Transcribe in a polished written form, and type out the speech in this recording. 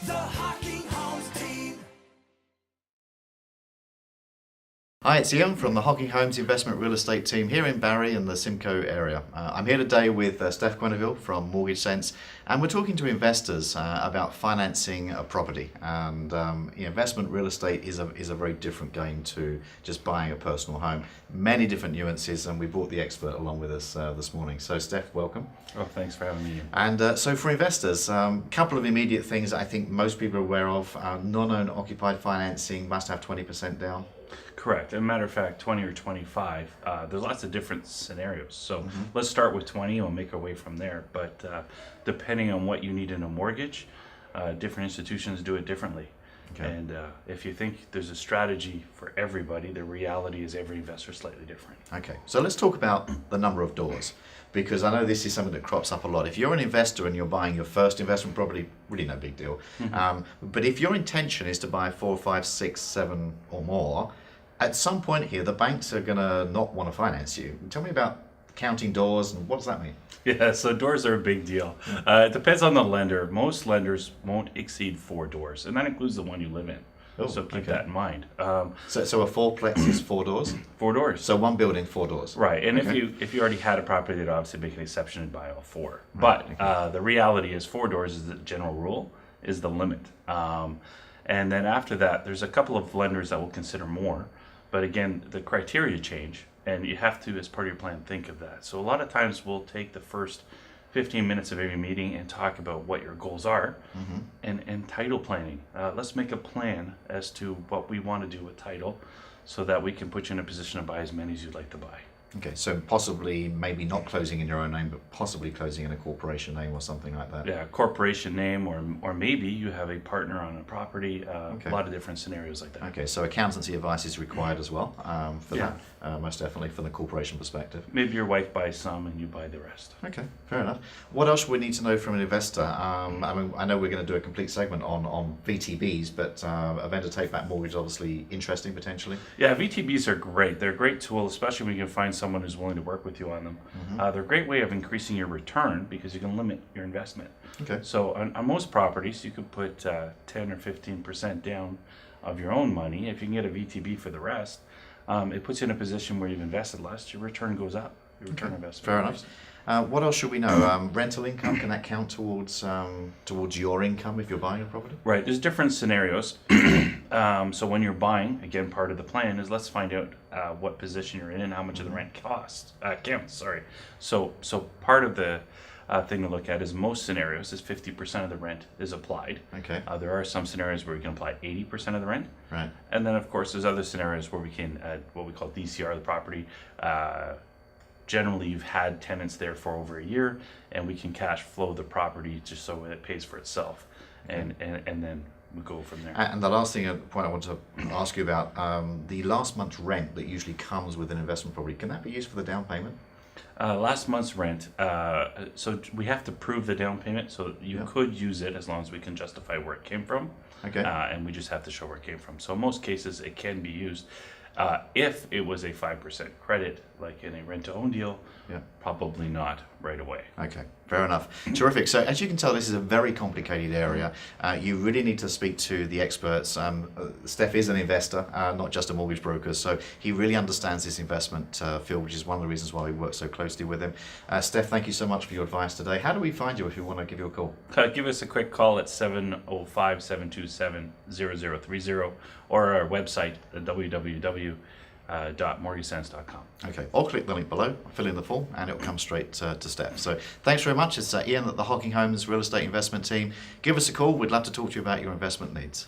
The Hocking Homes team. Hi, it's Ian from the Hocking Homes Investment Real Estate team here in Barrie and the Simcoe area. I'm here today with Steph Quenneville from Mortgage Sense, and we're talking to investors about financing a property. And investment real estate is a very different game to just buying a personal home. Many different nuances, and we brought the expert along with us this morning. So Steph, welcome. Oh, thanks for having me. And so for investors, a couple of immediate things I think most people are aware of. Non-owner occupied financing must have 20% down. Correct. As a matter of fact, 20 or 25, there's lots of different scenarios. So let's start with 20 and we'll make our way from there. But depending on what you need in a mortgage, different institutions do it differently. Okay. And if you think there's a strategy for everybody, the reality is every investor is slightly different. Okay, so let's talk about the number of doors, because I know this is something that crops up a lot. If you're an investor and you're buying your first investment property, really no big deal. But if your intention is to buy 4, 5, 6, 7 or more, at some point here, the banks are going to not want to finance you. Tell me about counting doors and what does that mean? Yeah, so doors are a big deal. It depends on the lender. Most lenders won't exceed 4 doors, and that includes the one you live in. Oh, so keep okay. that in mind. So a fourplex is 4 doors? 4 doors. So one building, 4 doors? Right, and Okay. if you already had a property, they'd obviously make an exception and buy all 4. But the reality is 4 doors is the general rule, is the limit. And then after that, there's a couple of lenders that will consider more. But again, the criteria change, and you have to, as part of your plan, think of that. So a lot of times we'll take the first 15 minutes of every meeting and talk about what your goals are and title planning. Let's make a plan as to what we want to do with title so that we can put you in a position to buy as many as you'd like to buy. Okay, so possibly maybe not closing in your own name, but possibly closing in a corporation name or something like that. Yeah, corporation name, or maybe you have a partner on a property. Okay. A lot of different scenarios like that. Okay, so accountancy advice is required as well for Yeah. that, most definitely from the corporation perspective. Maybe your wife buys some and you buy the rest. Okay, fair enough. What else we need to know from an investor? I mean, I know we're going to do a complete segment on VTBs, but a vendor take-back mortgage is obviously interesting potentially. Yeah, VTBs are great. They're a great tool, especially when you can find someone who's willing to work with you on them. They're a great way of increasing your return because you can limit your investment. Okay. So on most properties, you could put 10 or 15% down of your own money. If you can get a VTB for the rest, it puts you in a position where you've invested less. Your return goes up. Your return on investment. Fair enough. What else should we know? Rental income, can that count towards your income if you're buying a property? Right, there's different scenarios. So when you're buying, again, part of the plan is let's find out what position you're in and how much of the rent counts. So part of the thing to look at is most scenarios is 50% of the rent is applied. Okay. There are some scenarios where we can apply 80% of the rent. Right. And then, of course, there's other scenarios where we can add what we call DCR of the property. Generally, you've had tenants there for over a year, and we can cash flow the property just so it pays for itself, and then we go from there. And the last point I want to ask you about, the last month's rent that usually comes with an investment property, can that be used for the down payment? Last month's rent, so we have to prove the down payment, so you could use it as long as we can justify where it came from. Okay. And we just have to show where it came from. So in most cases, it can be used. If it was a 5% credit, like in a rent-to-own deal, probably not right away. Okay, fair enough. Terrific. So as you can tell, this is a very complicated area. You really need to speak to the experts. Steph is an investor, not just a mortgage broker, so he really understands this investment field, which is one of the reasons why we work so closely with him. Steph, thank you so much for your advice today. How do we find you if we want to give you a call? Give us a quick call at 705-727-0030 or our website at www.mortgagesense.com. Okay, or click the link below, fill in the form, and it'll come straight to Steph. So thanks very much. It's Ian at the Hocking Homes Real Estate Investment Team. Give us a call. We'd love to talk to you about your investment needs.